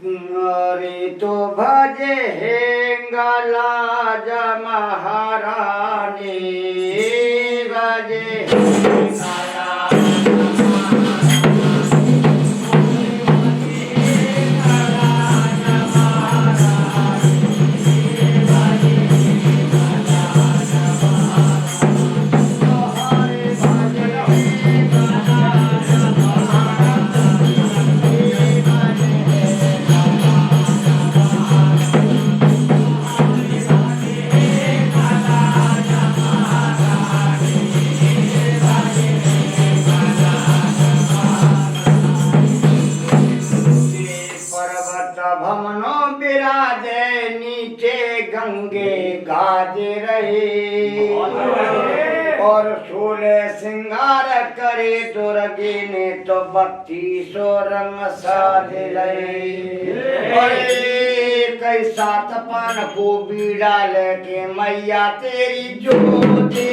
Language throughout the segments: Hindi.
अरे तो भजे हेंगला महारानी भजे भमनो बिराजे नीचे गंगे गाज रहे और सोले श्रृंगार करे दुर्गे ने तो 32 रंग साज रहे और कई सात पान को बीड़ा लेके मैया तेरी ज्योति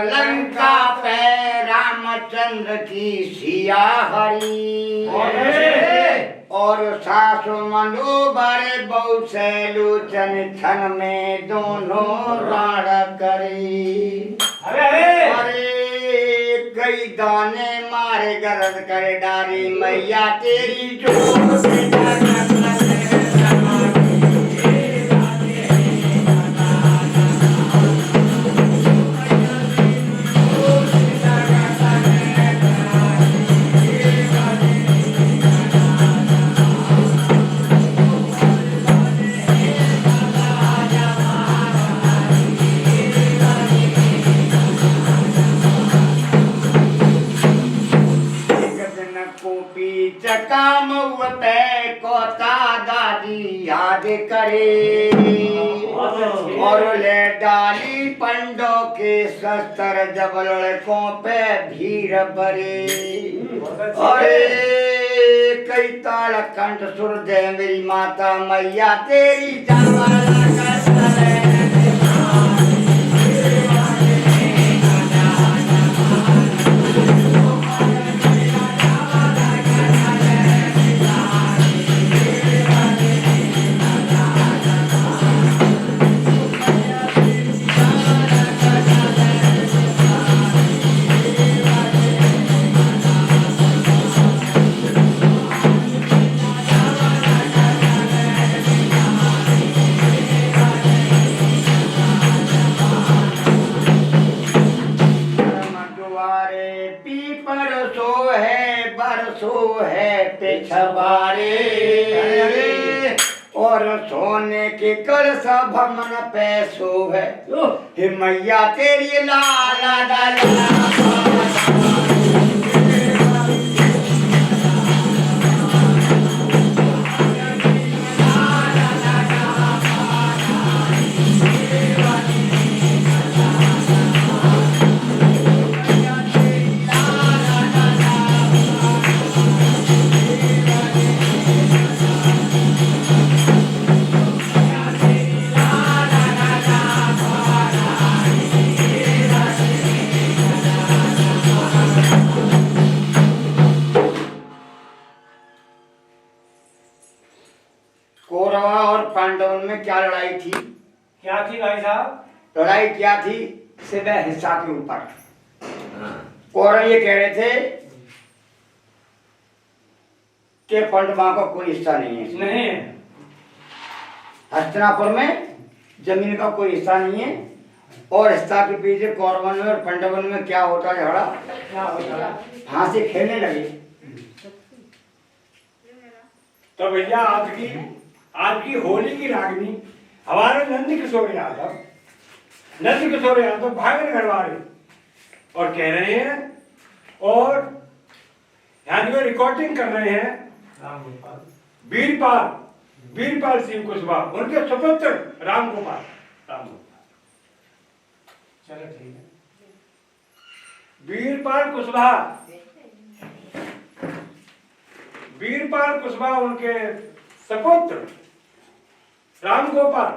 लंका पे रामचंद्र की सिया हरी और सासु मनोबरे बहु सैलूचन छन में दोनों राण करी अरे कई दाने मारे गरज करे डारी मैया तेरी जो काम पे कोता दादी याद करे और ले डाली पंडों के शस्त्र जब लड़कों पे भीड़ भरे अरे कई ताल कंठ सुर दे मेरी माता मैया तेरी जमाना पिछवारे और सोने के कलसा भमन पैसो है हे मैया तेरी लाला लाला कौरवा और पांडवों में क्या लड़ाई थी? क्या थी भाई साहब? लड़ाई क्या थी? सीधा हिस्सा के ऊपर। कौरव ये कह रहे थे कि पांडवों का कोई हिस्सा नहीं है। नहीं। हस्तिनापुर में जमीन का कोई हिस्सा नहीं है और हिस्सा के पीछे कौरवन में और पांडवन में क्या होता है झगड़ा? क्या होता? फांसी खेलने लगे। तो भैया आज की होली की रागनी हमारे नंद किशोर यादव नंद किशोर यादव भागन घर वाले और कह रहे हैं और यहाँ जो रिकॉर्डिंग कर रहे हैं वीरपाल सिंह कुशवाहा उनके सुपुत्र राम गोपाल। चलो ठीक है। वीरपाल कुशवाहा उनके सपुत्र राम गोपाल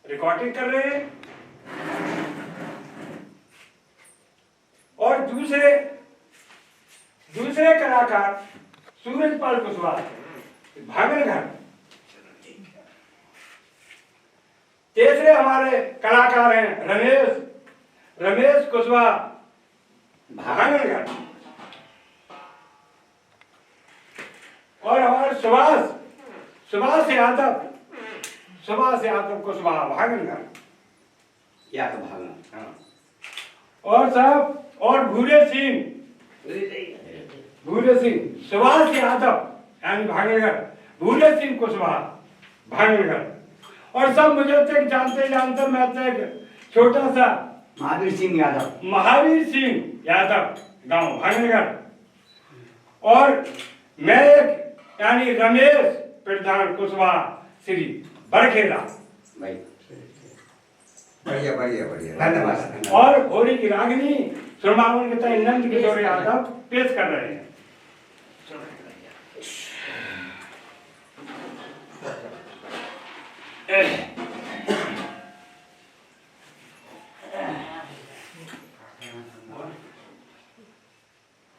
रिकॉर्डिंग कर रहे हैं और दूसरे कलाकार सूरजपाल कुशवाहा भागन घर। तीसरे हमारे कलाकार हैं रमेश कुशवाहा भागन घर और हमारे सुभाष यादव कुशवाहा भागन घर या तो भागना। हाँ। और साहब और भूरे सिंह सुभाष यादव यानी भागनगर भूरे सिंह कुशवाहा भागनगर और सब मुझे तक जानते मैं तक छोटा सा महावीर सिंह यादव गांव भागनगर और मैं एक यानी रमेश प्रधान कुशवाहा श्री बरखेला भाई। बढ़िया धन्यवाद। और होली की रागिनी सुरमावन के तय नंद किशोर यादव पेश कर रहे हैं।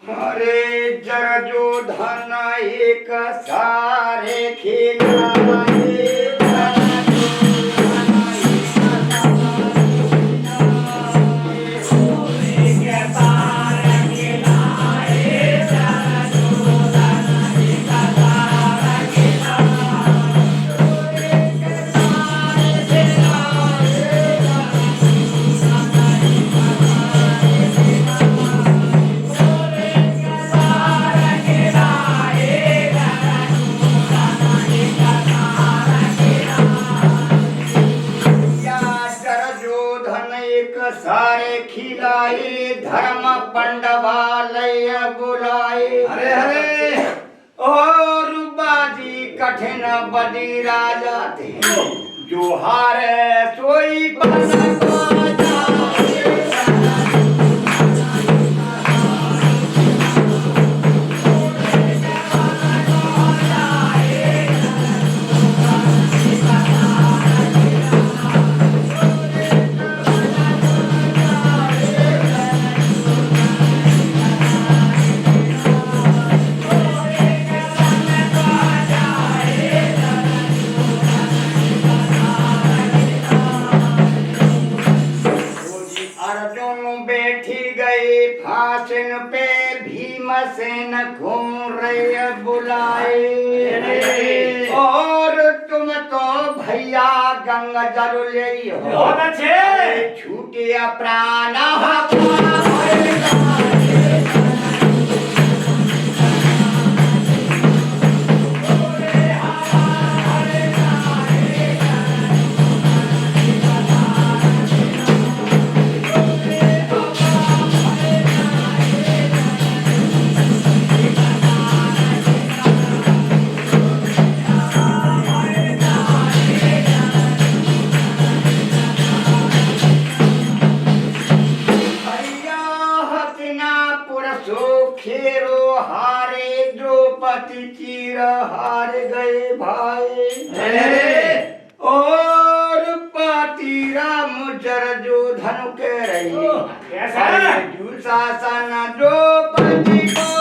अरे जरजो धन एक सारे खिलाए सारे खिलाए धर्म पंडवालय बुलाए। अरे और बाजी कठिन बदी राजा थे जो हारे सोई बन पे भीमसेन घूम रहे बुलाए। और तुम तो भैया गंगा जल ले हो बहुत अच्छे छूटे प्राण खेरो हारे द्रौपदी चीर हार गए भाई। और पाती राम जर जो धनु के रही दुशासन द्रौपदी को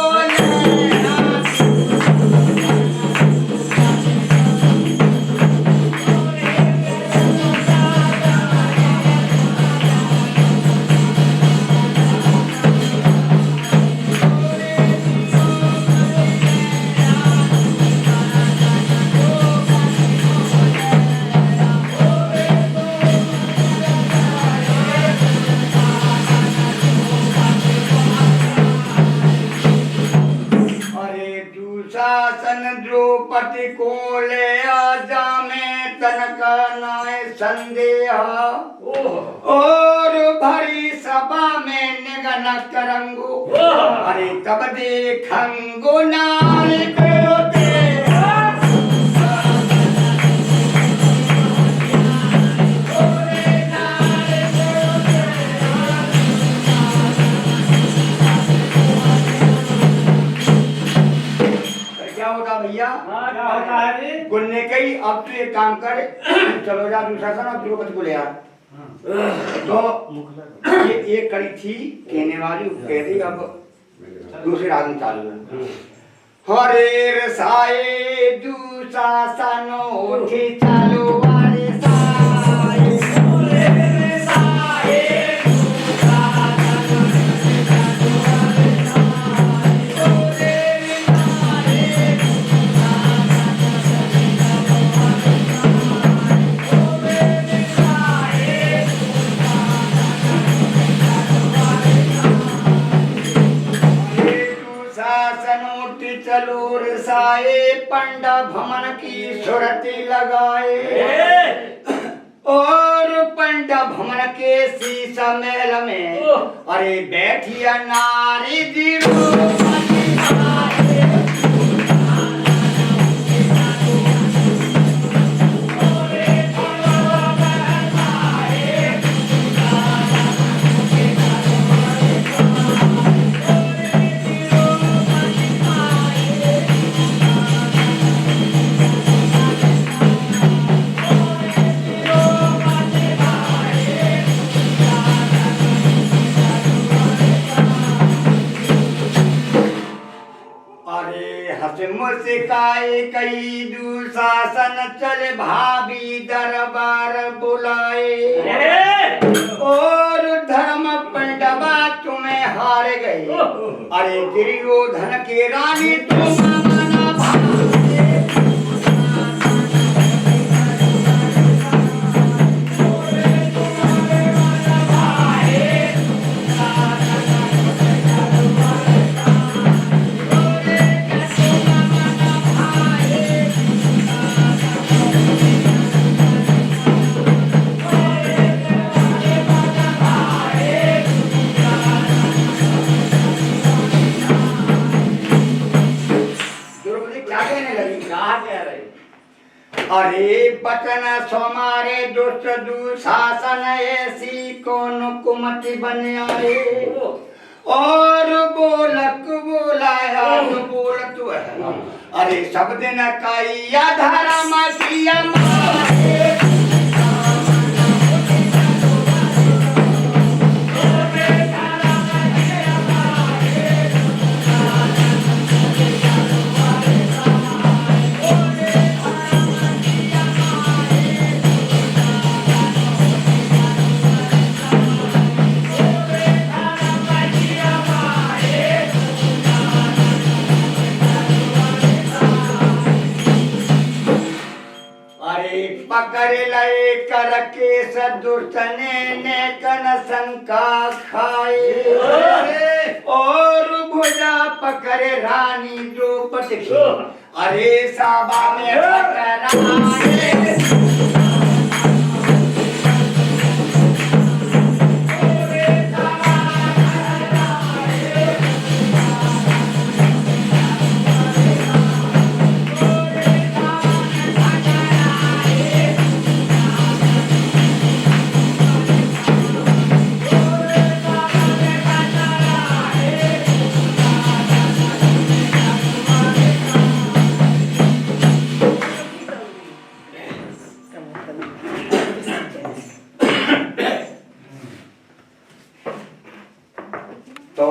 द्रौपदी को ले आजा में तनका नाय संदेहा। और भरी सभा में निगन करंगो अरे तब देखंगो नारी को क्या होता भैया क्या होता है रे? गुन्ने कई अब तू एक काम कर चलो जा दूसरा सा ना द्रौपदी को ले आ तो ये एक कड़ी थी कहने वाली कह दी अब दूसरे राग में चालू है हरे रसाए दुशासनो थी चालू वाले साए हरे रसाए चलूर साए पंडा भमन की सुरती लगाए और पंडा भमन के शीशा महल में अरे बैठिया नारी जी मुस्काए कई दुशासन चल भाभी दरबार बुलाए और धर्म पंडवा तुम्हें हार गए अरे दुर्योधन के रानी तुम मना भागे अरे बचन सोमारे दुष्ट दुशासन ऐसी कौन कुमति बन आए और बोलक बोलाया तो बोल तू है अरे सब दिन काइया धर्म किया पकड़ लय कर के सदुष्टने ने कन शंका खाए और भुजा पकड़े रानी द्रौपदी अरे साबा में पकड़ाए तो